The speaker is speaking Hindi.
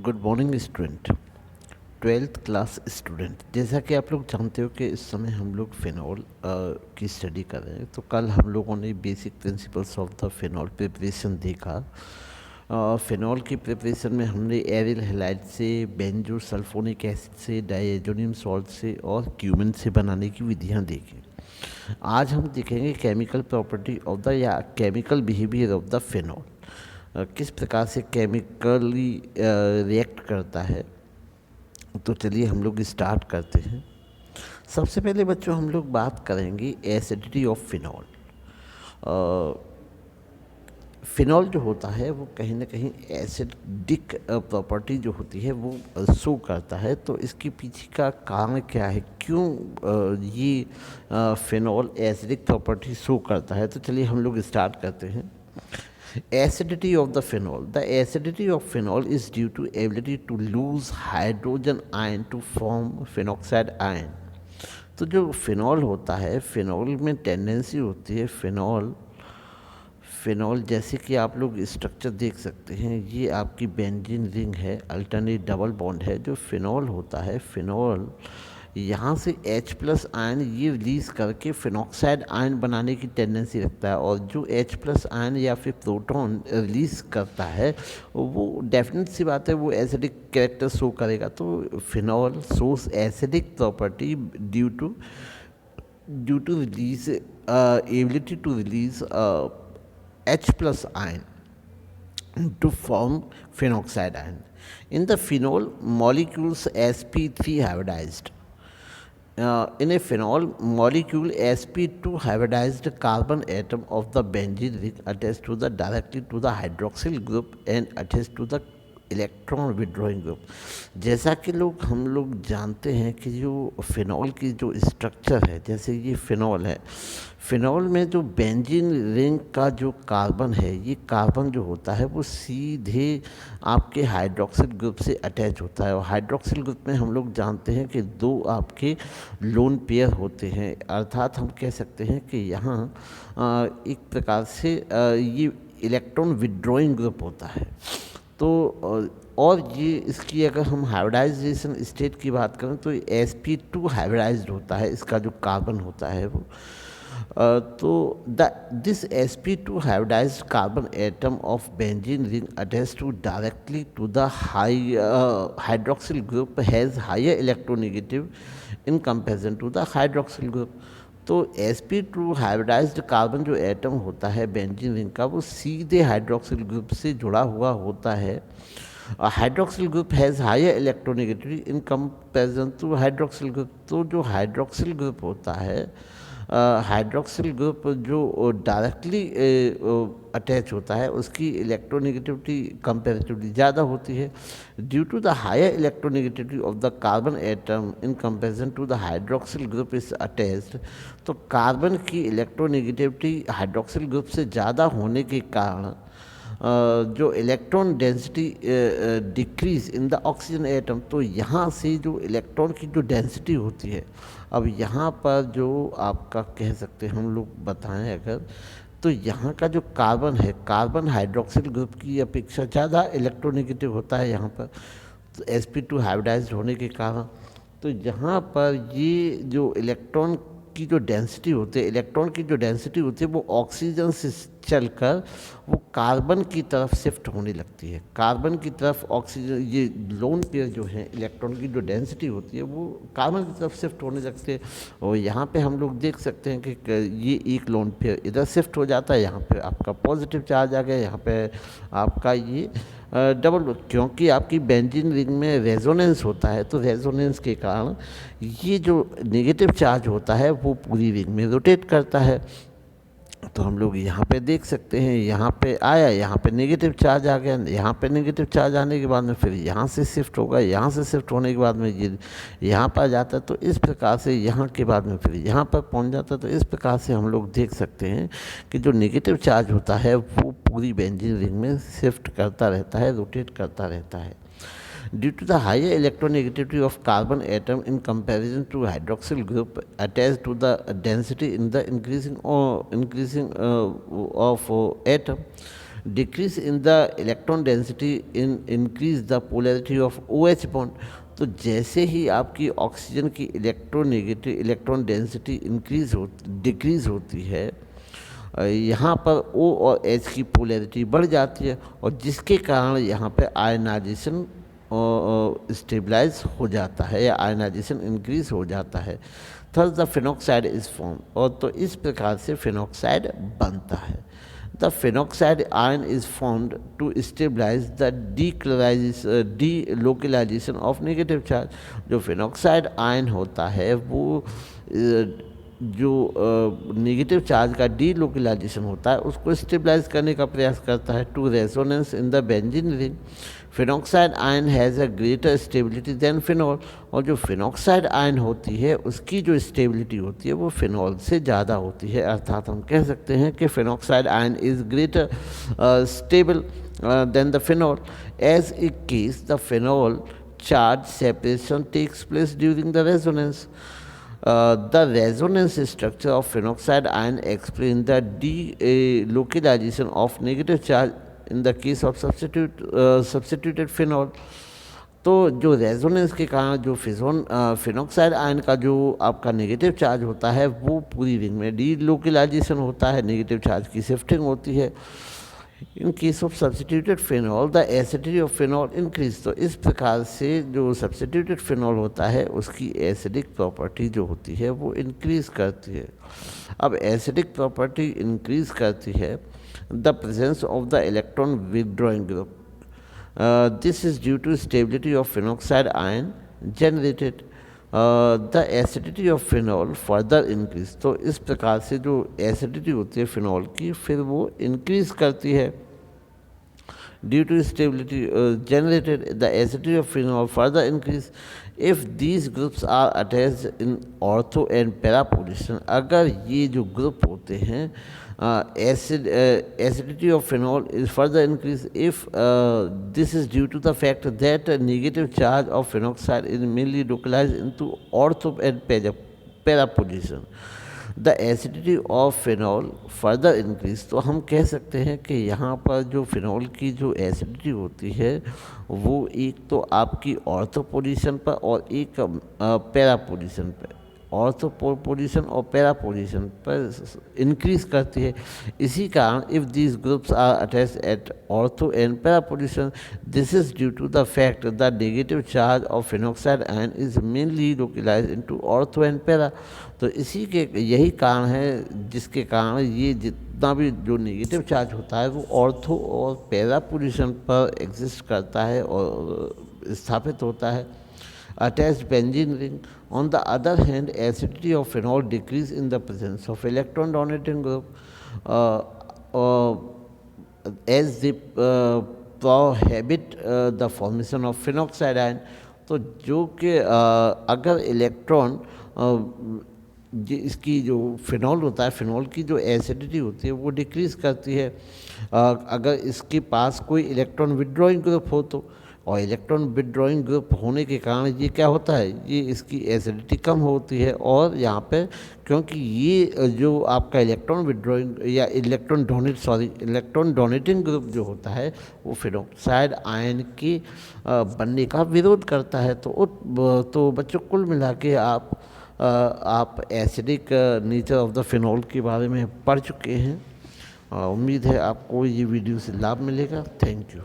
Good morning student. Twelfth class student, जैसा कि आप लोग जानते हो कि इस समय हम लोग फिनॉल की स्टडी कर रहे हैं। तो कल हम लोगों ने basic principles of the phenol preparation देखा। फिनॉल की प्रिपरेशन में हमने एरिल हैलाइड से, बेंजो सल्फोनिक एसिड से, डाइएजोनियम सॉल्ट से और क्यूमिन से बनाने की विधियां देखी। आज हम देखेंगे केमिकल प्रॉपर्टी ऑफ द या chemical behaviour of the phenol, किस प्रकार से केमिकली रिएक्ट करता है। तो चलिए हम लोग स्टार्ट करते हैं। सबसे पहले बच्चों हम लोग बात करेंगे एसिडिटी ऑफ फिनॉल। फिनॉल जो होता है वो कहीं ना कहीं एसिडिक प्रॉपर्टी जो होती है वो शो करता है। तो इसके पीछे का कारण क्या है, क्यों ये फिनॉल एसिडिक प्रॉपर्टी शो करता है। तो चलिए हम लोग स्टार्ट करते हैं। Acidity of the phenol. The acidity of phenol is due to ability to lose hydrogen ion to form phenoxide ion. तो जो फिनॉल होता है, फिनॉल में टेंडेंसी होती है, फिनॉल फिनॉल जैसे कि आप लोग स्ट्रक्चर देख सकते हैं, ये आपकी बेंजीन रिंग है, अल्टरनेट डबल बॉन्ड है। जो फिनॉल होता है, फिनॉल यहाँ से H प्लस आयन ये रिलीज़ करके फिनॉक्साइड आयन बनाने की टेंडेंसी रखता है, और जो H प्लस आयन या फिर प्रोटॉन रिलीज़ करता है वो डेफिनेट सी बात है वो एसिडिक कैरेक्टर शो करेगा। तो phenol shows acidic property due to release ability to release H plus ion to form phenoxide ion. In the phenol, molecules sp3 hybridized. In a phenol molecule, sp2 hybridized carbon atom of the benzene ring attached to the directly to the hydroxyl group and attached to the electron withdrawing group. जैसा कि हम लोग जानते हैं कि जो फिनॉल की जो स्ट्रक्चर है, जैसे ये फिनॉल है, फिनॉल में जो बेंजीन रिंग का जो कार्बन है, ये कार्बन जो होता है वो सीधे आपके हाइड्रोक्सिल ग्रुप से अटैच होता है। और हाइड्रोक्सिल ग्रुप में हम लोग जानते हैं कि दो आपके लोन पेयर होते हैं, अर्थात हम कह सकते हैं कि यहाँ एक प्रकार से ये इलेक्ट्रॉन विड्रॉइंग ग्रुप होता है। तो और ये इसकी अगर हम हाइब्रिडाइजेशन स्टेट की बात करें तो sp2 हाइब्रिडाइज्ड होता है, इसका जो कार्बन होता है वो तो this sp2 hybridized carbon atom of benzene ring attached to directly to the hydroxyl group has higher electronegative in comparison to the hydroxyl group. तो sp2 हाइब्रिडाइज्ड कार्बन जो एटम होता है बेंजीन रिंग का, वो सीधे हाइड्रोक्सिल ग्रुप से जुड़ा हुआ होता है। Hydroxyl group has higher electronegativity in comparison to hydroxyl group. तो जो हाइड्रोक्सिल ग्रुप होता है, हाइड्रोक्सिल ग्रुप जो डायरेक्टली अटैच होता है, उसकी इलेक्ट्रोनेगेटिविटी कंपेरेटिवली ज़्यादा होती है due to the higher electronegativity of the carbon atom in comparison to the hydroxyl group is attached. तो कार्बन की इलेक्ट्रोनेगेटिविटी हाइड्रोक्सिल ग्रुप से ज़्यादा होने के कारण जो electron density decrease in the oxygen atom, तो यहाँ से जो इलेक्ट्रॉन की जो डेंसिटी होती है, अब यहाँ पर जो आपका कह सकते हैं हम लोग बताएं अगर, तो यहाँ का जो कार्बन है, कार्बन हाइड्रोक्सिल ग्रुप की अपेक्षा ज़्यादा इलेक्ट्रोनेगेटिव होता है यहाँ पर, तो sp2 हाइब्रिडाइज्ड होने के कारण। तो यहाँ पर ये जो इलेक्ट्रॉन की जो डेंसिटी होती है, इलेक्ट्रॉन की जो डेंसिटी होती है वो ऑक्सीजन से चलकर वो कार्बन की तरफ शिफ्ट होने लगती है। कार्बन की तरफ ऑक्सीजन, ये लोन पेयर जो है, इलेक्ट्रॉन की जो डेंसिटी होती है वो कार्बन की तरफ शिफ्ट होने लगती है। और यहाँ पे हम लोग देख सकते हैं कि ये एक लोन पेयर इधर शिफ्ट हो जाता है, यहाँ पे आपका पॉजिटिव चार्ज आ गया, यहाँ पे आपका ये डबल, क्योंकि आपकी बेंजीन रिंग में रेजोनेंस होता है। तो रेजोनेंस के कारण ये जो नेगेटिव चार्ज होता है वो पूरी रिंग में रोटेट करता है। तो हम लोग यहाँ पे देख सकते हैं, यहाँ पे आया, यहाँ पे नेगेटिव चार्ज आ गया, यहाँ पे नेगेटिव चार्ज आने के बाद में फिर यहाँ से शिफ्ट होगा, यहाँ से शिफ्ट होने के बाद में ये यहाँ पर जाता है। तो इस प्रकार से यहाँ के बाद में फिर यहाँ पर पहुँच जाता है। तो इस प्रकार से हम लोग देख सकते हैं कि जो नेगेटिव चार्ज होता है वो पूरी बेंजीन रिंग में शिफ्ट करता रहता है, रोटेट करता रहता है। Due to the higher electronegativity of carbon atom in comparison to hydroxyl group attached to the density in the increasing of atom, decrease in the electron density in increase the polarity of OH bond. तो जैसे ही आपकी ऑक्सीजन की इलेक्ट्रोनेगेटिव इलेक्ट्रॉन डेंसिटी डिक्रीज होती है, यहाँ पर O और H की पोलैरिटी बढ़ जाती है, और जिसके कारण यहाँ पे आयनाइजेशन स्टेबलाइज हो जाता है या आयनाइजेशन इंक्रीज हो जाता है। Third the phenoxide is form, और तो इस प्रकार से फिनॉक्साइड बनता है। The phenoxide ion is formed to stabilize the delocalization of negative charge. जो फिनॉक्साइड आयन होता है वो जो नेगेटिव चार्ज का डीलोकलाइजेशन होता है उसको स्टेबलाइज करने का प्रयास करता है। To resonance in the benzene ring, phenoxide ion has a greater stability than phenol. और जो फिनॉक्साइड आयन होती है उसकी जो स्टेबिलिटी होती है वो फिनॉल से ज़्यादा होती है। अर्थात हम कह सकते हैं कि phenoxide ion is greater stable than the phenol. As a case the phenol charge separation takes place during the resonance. The resonance structure of phenoxide ion explains the delocalization of negative charge in the case of substituted phenol। तो जो रेजोनेंस के कारण जो फिनॉक्साइड आयन का जो आपका नेगेटिव चार्ज होता है वो पूरी रिंग में डीलोकलाइजेशन होता है, नेगेटिव चार्ज की शिफ्टिंग होती है। In case of substituted phenol the acidity of phenol increase. तो इस प्रकार से जो सब्सटीट्यूटेड फिनॉल होता है उसकी एसिडिक प्रॉपर्टी जो होती है वो इंक्रीज करती है। अब एसिडिक प्रॉपर्टी इंक्रीज करती है the presence of the electron withdrawing group. This is due to stability of phenoxide ion generated. The acidity of phenol further increase. तो इस प्रकार से जो एसिडिटी होती है फिनॉल की फिर वो इंक्रीज करती है। Due to stability generated the acidity of phenol further increase if these groups are attached in ortho and para position. अगर ये जो ग्रुप होते हैं acidity of phenol is further increased if this is due to the fact that a negative charge of phenoxide is mainly localized into ortho and para position। The acidity of phenol further increase। तो हम कह सकते हैं कि यहाँ पर जो फिनॉल की जो एसिडिटी होती है वो एक तो आपकी ऑर्थो पोजीशन पर और एक पैरा पोजीशन पर, ऑर्थो पोजीशन और पैरा पोजीशन पर इंक्रीज करती है। इसी कारण if these groups are attach at ortho and para position this is due to the fact the negative charge of phenoxide ion is mainly localize into ortho and para. तो इसी के यही कारण है जिसके कारण ये जितना भी जो नेगेटिव चार्ज होता है वो ऑर्थो और पैरा पोजीशन पर एग्जिस्ट करता है और स्थापित होता है। Attached benzene ring. On the other hand, acidity of phenol decrease in the presence of electron donating group as they prohibit the formation of phenoxide ion। तो जो कि अगर इलेक्ट्रॉन इसकी जो फिनॉल होता है फिनॉल की जो एसिडिटी होती है वो डिक्रीज़ करती है अगर इसके पास कोई इलेक्ट्रॉन विदड्रॉइंग ग्रुप हो तो। और इलेक्ट्रॉन विदड्रॉइंग ग्रुप होने के कारण ये क्या होता है, ये इसकी एसिडिटी कम होती है। और यहाँ पे क्योंकि ये जो आपका इलेक्ट्रॉन विदड्रॉइंग या इलेक्ट्रॉन डोनेटिंग ग्रुप जो होता है वो फिनॉक्साइड आयन के बनने का विरोध करता है। तो बच्चों कुल मिला के आप acidic nature of the phenol के बारे में पढ़ चुके हैं। उम्मीद है आपको ये वीडियो से लाभ मिलेगा। Thank you.